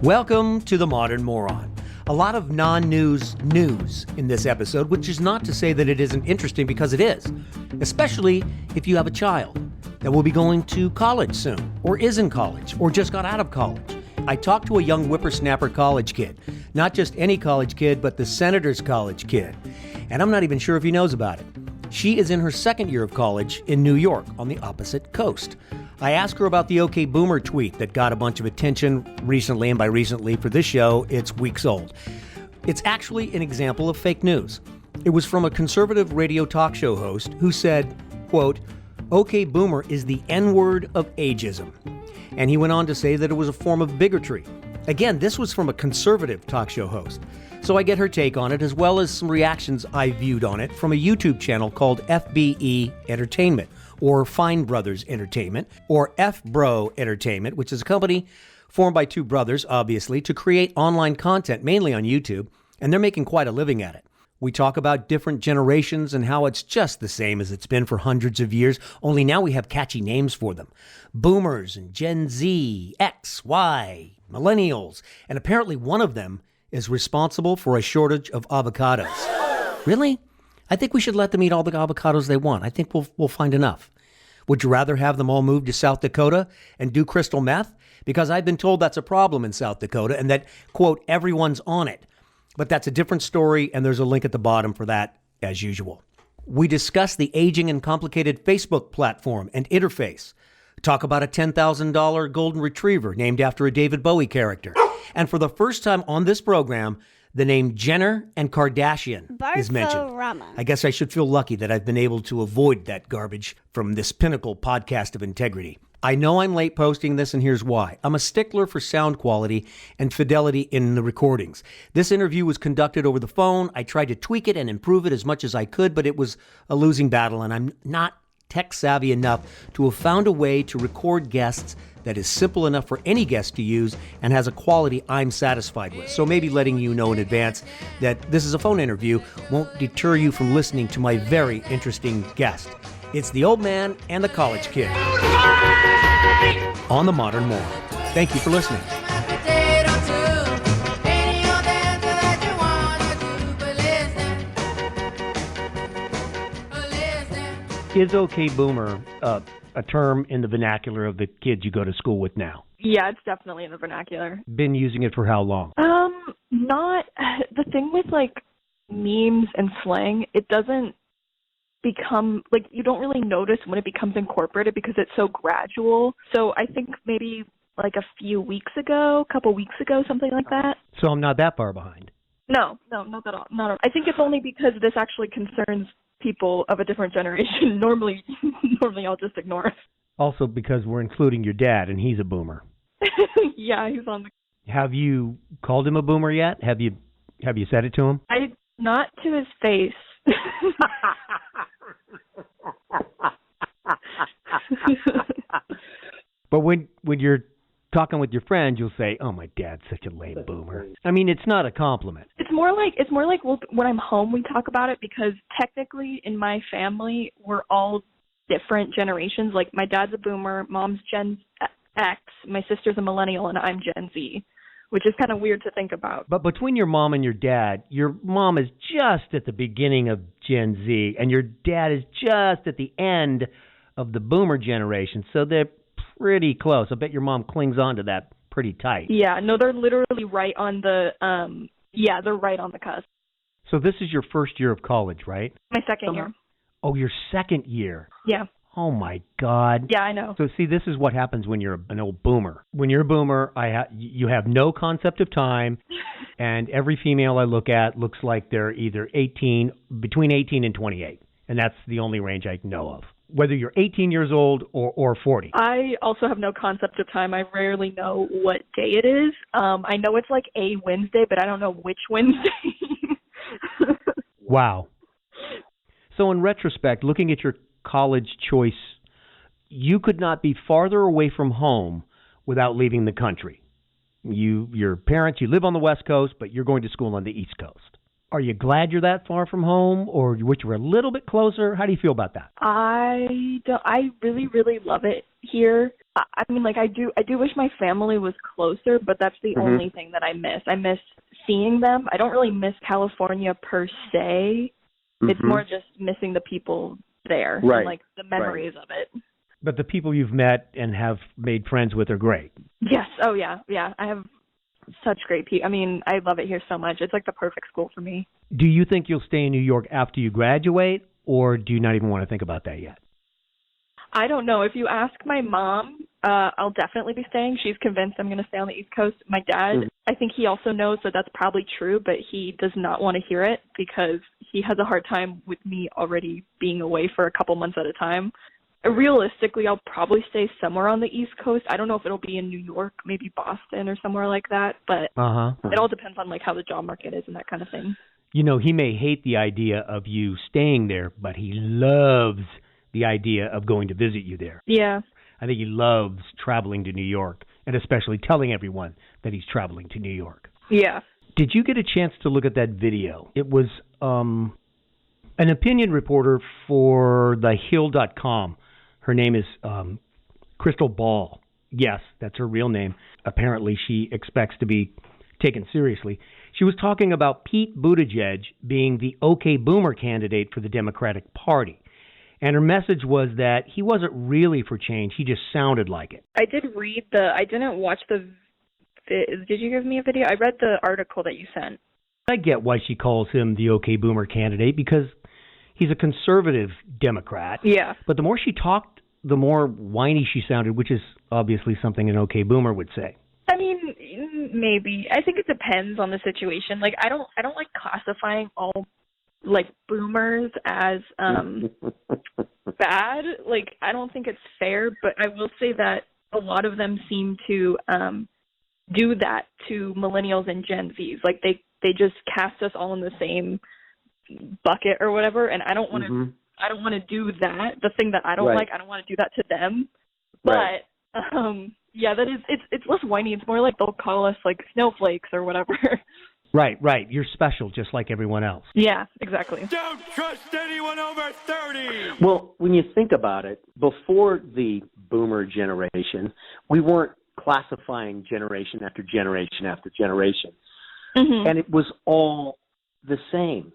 Welcome to The Modern Moron. A lot of non-news news in this episode, which is not to say that it isn't interesting, because it is, especially if you have a child that will be going to college soon, or is in college, or just got out of college. I talked to a young whippersnapper college kid, not just any college kid, but the senator's college kid, and I'm not even sure if he knows about it. She is in her second year of college in New York on the opposite coast. I asked her about the OK Boomer tweet that got a bunch of attention recently, and by recently for this show, it's weeks old. It's actually an example of fake news. It was from a conservative radio talk show host who said, quote, OK Boomer is the N-word of Ageism. And he went on to say that it was a form of bigotry. Again, this was from a conservative talk show host. So I get her take on it, as well as some reactions I viewed on it from a YouTube channel called FBE Entertainment, or Fine Brothers Entertainment, or F-Bro Entertainment, which is a company formed by two brothers, obviously, to create online content, mainly on YouTube, and they're making quite a living at it. We talk about different generations and how it's just the same as it's been for hundreds of years, only now we have catchy names for them. Boomers and Gen Z, X, Y, Millennials, and apparently one of them is responsible for a shortage of avocados. Really? I think we should let them eat all the avocados they want. I think we'll find enough. Would you rather have them all move to South Dakota and do crystal meth? Because I've been told that's a problem in South Dakota and that, quote, everyone's on it. But that's a different story, and there's a link at the bottom for that, as usual. We discuss the aging and complicated Facebook platform and interface. Talk about a $10,000 golden retriever named after a David Bowie character. And for the first time on this program, the name Jenner and Kardashian is mentioned. I guess I should feel lucky that I've been able to avoid that garbage from this pinnacle podcast of integrity. I know I'm late posting this, and here's why. I'm a stickler for sound quality and fidelity in the recordings. This interview was conducted over the phone. I tried to tweak it and improve it as much as I could, but it was a losing battle, and I'm not tech savvy enough to have found a way to record guests that is simple enough for any guest to use and has a quality I'm satisfied with. So maybe letting you know in advance that this is a phone interview won't deter you from listening to my very interesting guest. It's the old man and the college kid on The Modern Moron. Thank you for listening. Is OK Boomer a term in the vernacular of the kids you go to school with now? Yeah, it's definitely in the vernacular. Been using it for how long? Not the thing with like memes and slang, it doesn't become like, you don't really notice when it becomes incorporated because it's so gradual. So I think maybe like a couple weeks ago, something like that. So I'm not that far behind. No, not at all. I think it's only because this actually concerns people of a different generation. Normally I'll just ignore it. Also because we're including your dad, and he's a boomer. Yeah, he's on the... Have you called him a boomer yet? Have you said it to him? Not to his face. But when you're talking with your friends, you'll say, "Oh, my dad's such a lame boomer." I mean, it's not a compliment. It's more like when I'm home, we talk about it, because technically in my family, we're all different generations. Like my dad's a boomer, mom's Gen X, my sister's a millennial, and I'm Gen Z, which is kind of weird to think about. But between your mom and your dad, your mom is just at the beginning of Gen Z, and your dad is just at the end of the boomer generation, so they're pretty close. I bet your mom clings on to that pretty tight. Yeah, no, they're literally right on the, they're right on the cusp. So this is your first year of college, right? My second year. Oh, your second year. Yeah. Oh, my God. Yeah, I know. So, see, this is what happens when you're an old boomer. When you're a boomer, you have no concept of time, and every female I look at looks like they're either between 18 and 28, and that's the only range I know of. Whether you're 18 years old or 40. I also have no concept of time. I rarely know what day it is. I know it's like a Wednesday, but I don't know which Wednesday. Wow. So in retrospect, looking at your college choice, you could not be farther away from home without leaving the country. Your parents, you live on the West Coast, but you're going to school on the East Coast. Are you glad you're that far from home, or wish you were a little bit closer? How do you feel about that? I really, really love it here. I mean, like, I do wish my family was closer, but that's the only thing that I miss. I miss seeing them. I don't really miss California per se. It's more just missing the people there, and, like, the memories of it. But the people you've met and have made friends with are great. Yes. Oh, yeah. Yeah. I have such great people. I mean, I love it here so much. It's like the perfect school for me. Do you think you'll stay in New York after you graduate, or do you not even want to think about that yet? I don't know. If you ask my mom, I'll definitely be staying. She's convinced I'm going to stay on the East Coast. My dad, I think he also knows that that's probably true, but he does not want to hear it because he has a hard time with me already being away for a couple months at a time. Realistically, I'll probably stay somewhere on the East Coast. I don't know if it'll be in New York, maybe Boston or somewhere like that, but it all depends on, like, how the job market is and that kind of thing. You know, he may hate the idea of you staying there, but he loves the idea of going to visit you there. Yeah. I think he loves traveling to New York, and especially telling everyone that he's traveling to New York. Yeah. Did you get a chance to look at that video? It was an opinion reporter for thehill.com. Her name is Crystal Ball. Yes, that's her real name. Apparently, she expects to be taken seriously. She was talking about Pete Buttigieg being the OK Boomer candidate for the Democratic Party. And her message was that he wasn't really for change. He just sounded like it. I did read I didn't watch did you give me a video? I read the article that you sent. I get why she calls him the OK Boomer candidate, because he's a conservative Democrat. Yeah. But the more she talked, the more whiny she sounded, which is obviously something an OK Boomer would say. I mean, maybe. I think it depends on the situation. Like, I don't like classifying all, like, boomers as bad. Like, I don't think it's fair, but I will say that a lot of them seem to do that to millennials and Gen Zs. Like, they just cast us all in the same bucket or whatever, and I don't want to do that. The thing that I don't like, I don't want to do that to them. But yeah, that is it's less whiny. It's more like they'll call us, like, snowflakes or whatever. Right. You're special just like everyone else. Yeah, exactly. Don't trust anyone over 30! Well, when you think about it, before the boomer generation, we weren't classifying generation after generation after generation. And it was all the same.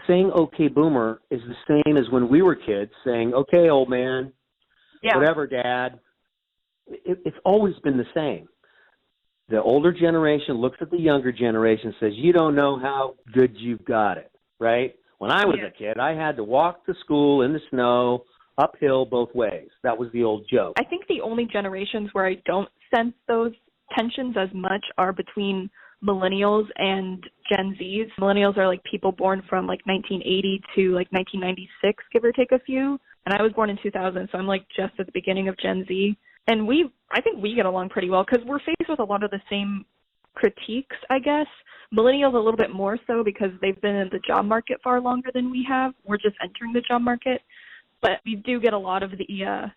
Saying okay boomer is the same as when we were kids saying, okay, old man, whatever, dad. It's always been the same. The older generation looks at the younger generation and says, you don't know how good you've got it, right? When I was a kid, I had to walk to school in the snow, uphill both ways. That was the old joke. I think the only generations where I don't sense those tensions as much are between millennials and Gen Zs. Millennials are, like, people born from, like, 1980 to, like, 1996, give or take a few. And I was born in 2000, so I'm, like, just at the beginning of Gen Z. And I think we get along pretty well because we're faced with a lot of the same critiques, I guess. Millennials a little bit more so because they've been in the job market far longer than we have. We're just entering the job market. But we do get a lot of the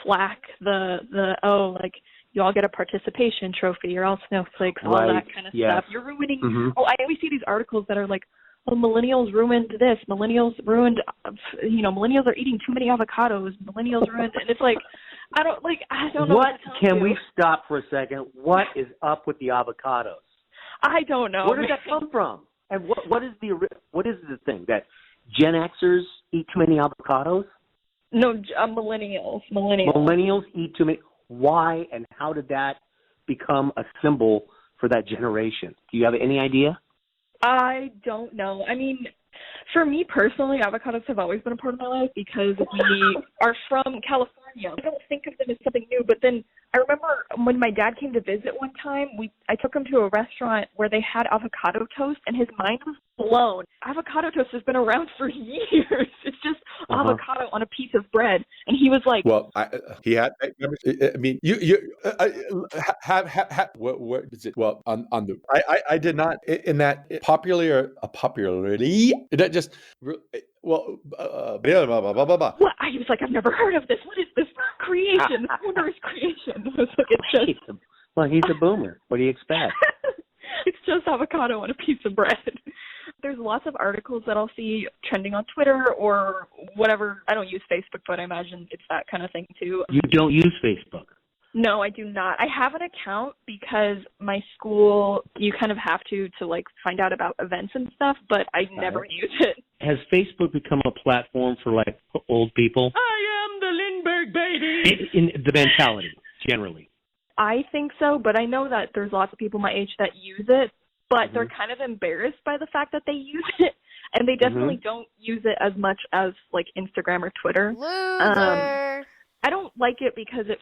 flack, like, you all get a participation trophy, you're all snowflakes, all that kind of stuff. You're ruining, I always see these articles that are like, oh, millennials ruined this, millennials ruined, millennials are eating too many avocados, millennials ruined, and it's like, I don't know what to tell you. Can we stop for a second? What is up with the avocados? I don't know. Where did that come from? And what is the thing that Gen Xers eat too many avocados? No, millennials. Millennials eat too many. Why and how did that become a symbol for that generation? Do you have any idea? I don't know. I mean, for me personally, avocados have always been a part of my life because we are from California. I don't think of them as something new, but then I remember when my dad came to visit one time, I took him to a restaurant where they had avocado toast, and his mind was blown. Avocado toast has been around for years. It's just avocado on a piece of bread, and he was like, "Well, he had. I mean, what is it? Well, on the, I did not in that popularity. That just well, blah blah blah blah blah. What? I was like, I've never heard of this. What is this creation? This wondrous creation. I was like, it's just. Well, he's a boomer. What do you expect? It's just avocado on a piece of bread. There's lots of articles that I'll see trending on Twitter or whatever. I don't use Facebook, but I imagine it's that kind of thing too. You don't use Facebook? No, I do not. I have an account because my school, you kind of have to like find out about events and stuff, but I never use it. Has Facebook become a platform for like old people? I am the Lindbergh baby. In the mentality, generally. I think so, but I know that there's lots of people my age that use it, but they're kind of embarrassed by the fact that they use it, and they definitely don't use it as much as like Instagram or Twitter. Loser. I don't like it because it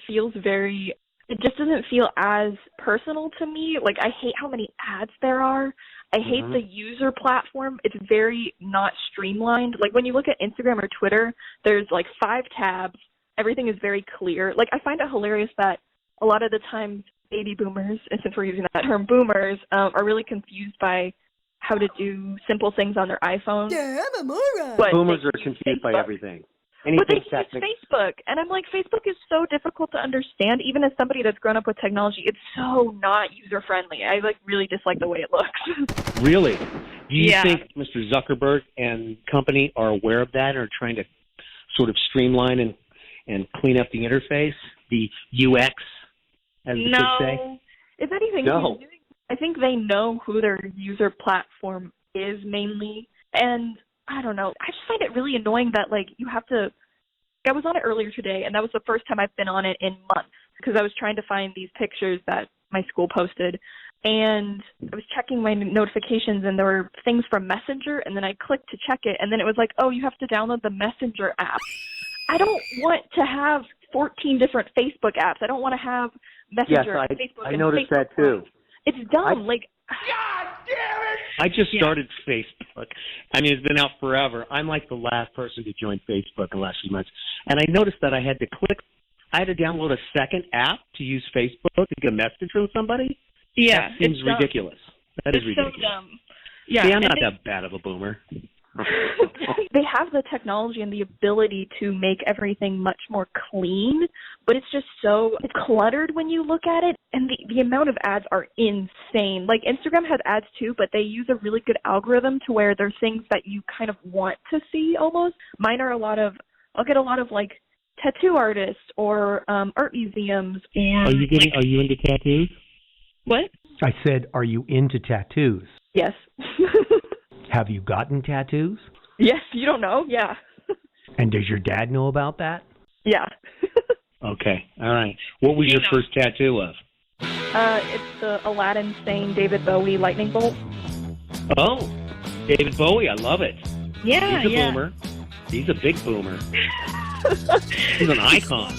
just doesn't feel as personal to me. Like, I hate how many ads there are. I hate the user platform. It's very not streamlined. Like, when you look at Instagram or Twitter, there's like 5 tabs. Everything is very clear. Like, I find it hilarious that a lot of the times baby boomers, and since we're using that term, boomers, are really confused by how to do simple things on their iPhone. Yeah, I'm a moron. But Boomers are confused by everything. But they use Facebook, and I'm like, Facebook is so difficult to understand. Even as somebody that's grown up with technology, it's so not user-friendly. I like really dislike the way it looks. Really? Do you think Mr. Zuckerberg and company are aware of that and are trying to sort of streamline and clean up the interface, the UX, as the kids say? If anything, I think they know who their user platform is mainly, and I don't know. I just find it really annoying that, like, you have to – I was on it earlier today, and that was the first time I've been on it in months because I was trying to find these pictures that my school posted, and I was checking my notifications, and there were things from Messenger, and then I clicked to check it, and then it was like, oh, you have to download the Messenger app. I don't want to have 14 different Facebook apps. I don't want to have Messenger and Facebook. I noticed that too. It's dumb. God damn it! I just started Facebook. I mean, it's been out forever. I'm like the last person to join Facebook in the last few months. And I noticed that I had to download a second app to use Facebook to get a message from somebody. Yeah. That seems ridiculous. That is ridiculous. So dumb. Yeah. See, I'm not that bad of a boomer. They have the technology and the ability to make everything much more clean, but it's just it's cluttered when you look at it, and the amount of ads are insane. Like, Instagram has ads too, but they use a really good algorithm to where there's things that you kind of want to see almost. Mine are I'll get a lot of like tattoo artists or art museums. And are you into tattoos? What? I said, are you into tattoos? Yes. Have you gotten tattoos? Yes, you don't know? Yeah. And does your dad know about that? Yeah. Okay, all right. What was your first tattoo of? It's the Aladdin saying David Bowie lightning bolt. Oh, David Bowie, I love it. Yeah, He's a boomer. He's a big boomer. He's an icon.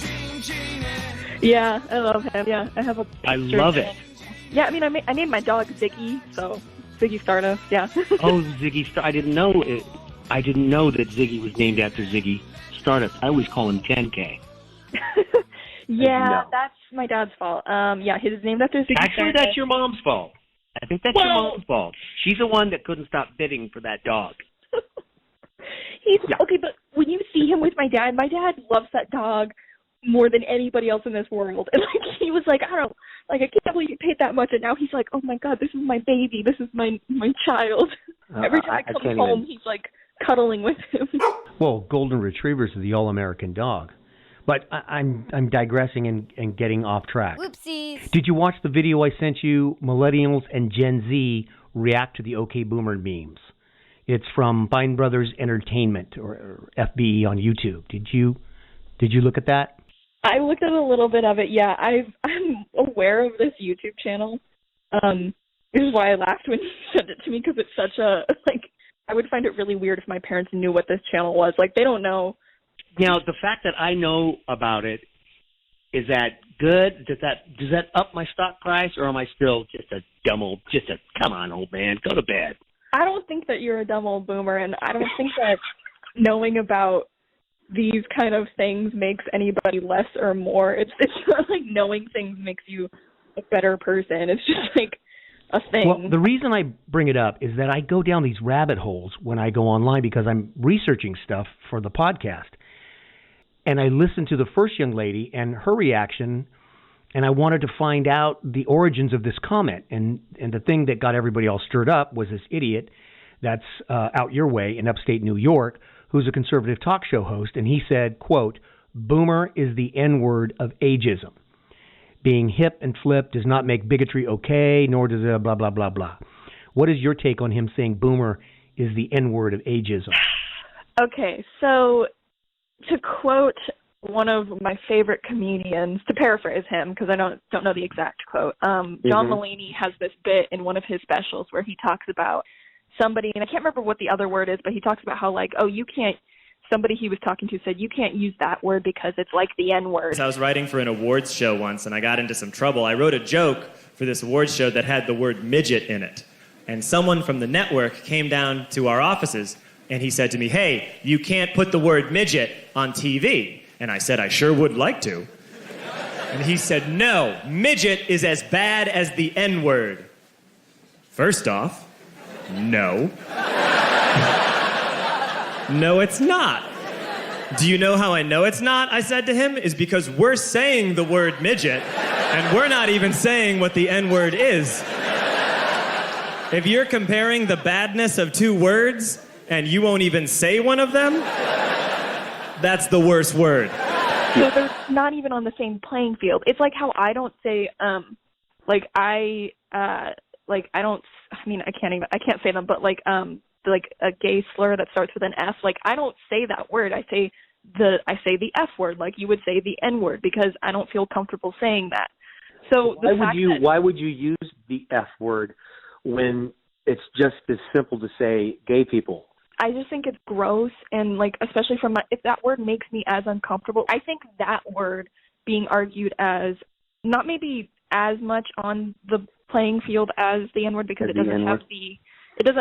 Yeah, I love him. Yeah, I have a picture. I love it. Yeah, I mean, I named my dog Ziggy, so Ziggy Stardust, yeah. Oh, Ziggy Stardust. I didn't know that Ziggy was named after Ziggy Stardust. I always call him 10K. Yeah, that's my dad's fault. Yeah, his named after Ziggy Actually, Stardust. that's your mom's fault. I think that's your mom's fault. She's the one that couldn't stop bidding for that dog. Okay, but when you see him with my dad loves that dog more than anybody else in this world. And like, he was like, I can't believe you paid that much. And now he's like, oh my God, this is my baby. This is my child. Every time I come home, he's like cuddling with him. Well, golden retrievers are the all-American dog. But I'm digressing and getting off track. Whoopsies. Did you watch the video I sent you? Millennials and Gen Z react to the OK Boomer memes. It's from Fine Brothers Entertainment or FBE on YouTube. Did you look at that? I looked at a little bit of it. Yeah, I'm aware of this YouTube channel. This is why I laughed when you sent it to me, because it's such a I would find it really weird if my parents knew what this channel was. Like, they don't know. Now, the fact that I know about it, is that good? Does that up my stock price, or am I still just a come on, old man, go to bed? I don't think that you're a dumb old boomer, and I don't think that knowing about these kind of things makes anybody less or more. It's not like knowing things makes you a better person. It's just like a thing. Well, the reason I bring it up is that I go down these rabbit holes when I go online because I'm researching stuff for the podcast. And I listened to the first young lady and her reaction, and I wanted to find out the origins of this comment. And the thing that got everybody all stirred up was this idiot that's out your way in upstate New York, who's a conservative talk show host, and he said, quote, "Boomer is the N-word of ageism." being hip and flip does not make bigotry okay, nor does it blah, blah, blah, blah. What is your take on him saying boomer is the N-word of ageism? Okay, so to quote one of my favorite comedians, to paraphrase him, because I don't know the exact quote, John Mulaney has this bit in one of his specials where he talks about somebody, and I can't remember what the other word is, but he talks about how, like, oh, you can't, somebody he was talking to said, you can't use that word because it's like the N-word. I was writing for an awards show once, and I got into some trouble. I wrote a joke for this awards show that had the word midget in it. And someone from the network came down to our offices, and he said to me, hey, you can't put the word midget on TV. And I said, I sure would like to. And he said, no, midget is as bad as the N-word. First off, no. No, it's not. Do you know how I know it's not? I said to him, is because we're saying the word midget, and we're not even saying what the N-word is. If you're comparing the badness of two words, and you won't even say one of them, that's the worst word. So they're not even on the same playing field. It's like how I don't say, I can't say them, but like a gay slur that starts with an F, like I don't say that word. I say the F word, like you would say the N word, because I don't feel comfortable saying that. So why would you use the F word when it's just as simple to say gay people? I just think it's gross, and like especially if that word makes me as uncomfortable, I think that word being argued as not maybe as much on the playing field as the N word, because it doesn't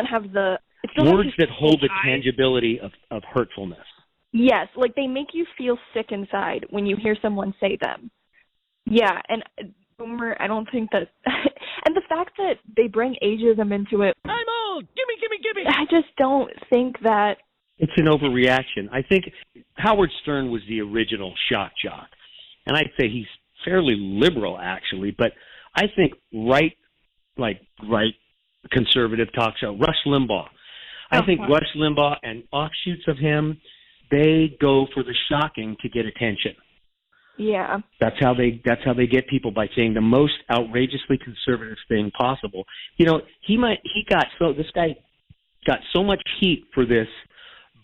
have the words that hold the tangibility of hurtfulness. Yes, like they make you feel sick inside when you hear someone say them. Yeah, and boomer, I don't think that, and the fact that they bring ageism into it. I'm old. Gimme. I just don't think that. It's an overreaction. I think Howard Stern was the original shock jock, and I'd say he's fairly liberal actually. But I think right conservative talk show, Rush Limbaugh. I think Rush Limbaugh and offshoots of him, they go for the shocking to get attention. Yeah. That's how they get people, by saying the most outrageously conservative thing possible. You know, this guy got so much heat for this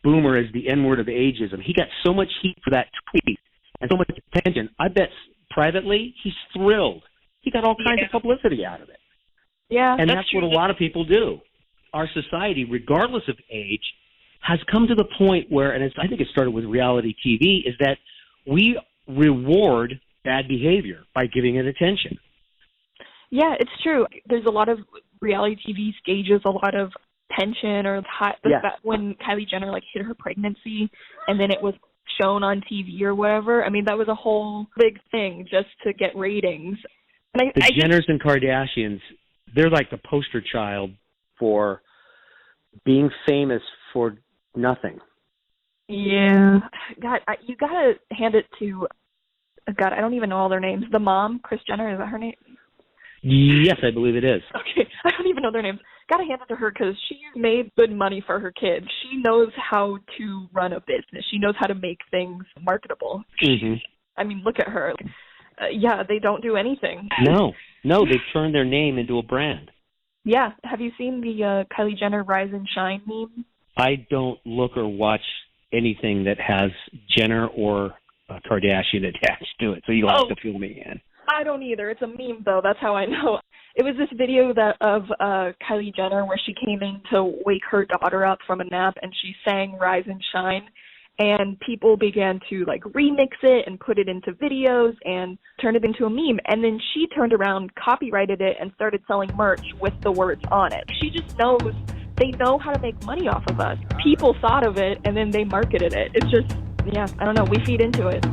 boomer as the N-word of ageism. He got so much heat for that tweet and so much attention. I bet privately he's thrilled. He got all kinds of publicity out of it. Yeah. And that's what a lot of people do. Our society, regardless of age, has come to the point where, and I think it started with reality TV, is that we reward bad behavior by giving it attention. Yeah, it's true. There's a lot of reality TV stages, a lot of tension, or when Kylie Jenner hid her pregnancy and then it was shown on TV or whatever. I mean, that was a whole big thing just to get ratings. And the Jenners and Kardashians, they're like the poster child for being famous for nothing. Yeah. God, you got to hand it to, God, I don't even know all their names. The mom, Kris Jenner, is that her name? Yes, I believe it is. Okay, I don't even know their names. Got to hand it to her because she made good money for her kids. She knows how to run a business. She knows how to make things marketable. Mm-hmm. I mean, look at her. Yeah, they don't do anything. No, they've turned their name into a brand. Yeah. Have you seen the Kylie Jenner Rise and Shine meme? I don't look or watch anything that has Jenner or Kardashian attached to it, so you'll have to fill me in. I don't either. It's a meme, though. That's how I know. It was this video of Kylie Jenner where she came in to wake her daughter up from a nap, and she sang Rise and Shine. And people began to remix it and put it into videos and turn it into a meme. And then she turned around, copyrighted it, and started selling merch with the words on it. She just knows, they know how to make money off of us. People thought of it, and then they marketed it. It's just, yeah, I don't know. We feed into it.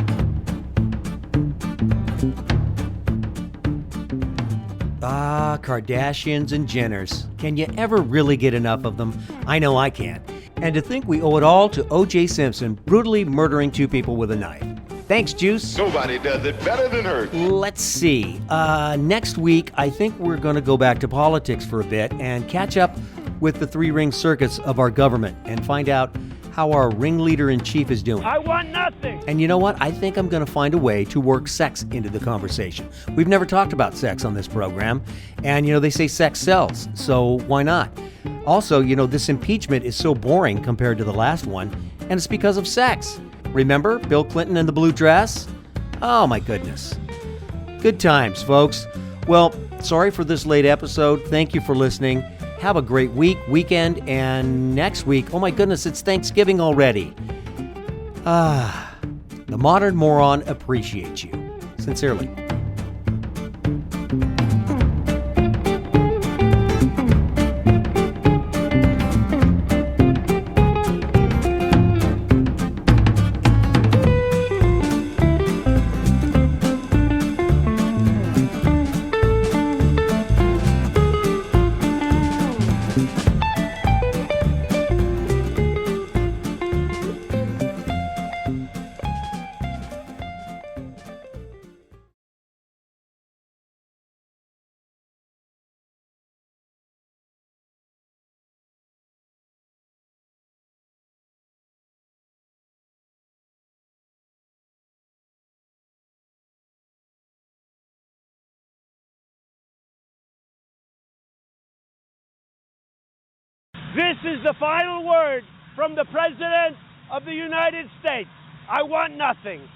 Ah, Kardashians and Jenners. Can you ever really get enough of them? I know I can't. And to think we owe it all to O.J. Simpson brutally murdering two people with a knife. Thanks, Juice. Nobody does it better than her. Let's see. Next week, I think we're going to go back to politics for a bit and catch up with the three-ring circus of our government and find out how our ringleader in chief is doing. I want nothing. And you know what? I think I'm going to find a way to work sex into the conversation. We've never talked about sex on this program. And, they say sex sells. So why not? Also, this impeachment is so boring compared to the last one. And it's because of sex. Remember Bill Clinton and the blue dress? Oh, my goodness. Good times, folks. Well, sorry for this late episode. Thank you for listening. Have a great weekend, and next week, oh my goodness, it's Thanksgiving already. The Modern Moron appreciates you. Sincerely. This is the final word from the President of the United States. I want nothing.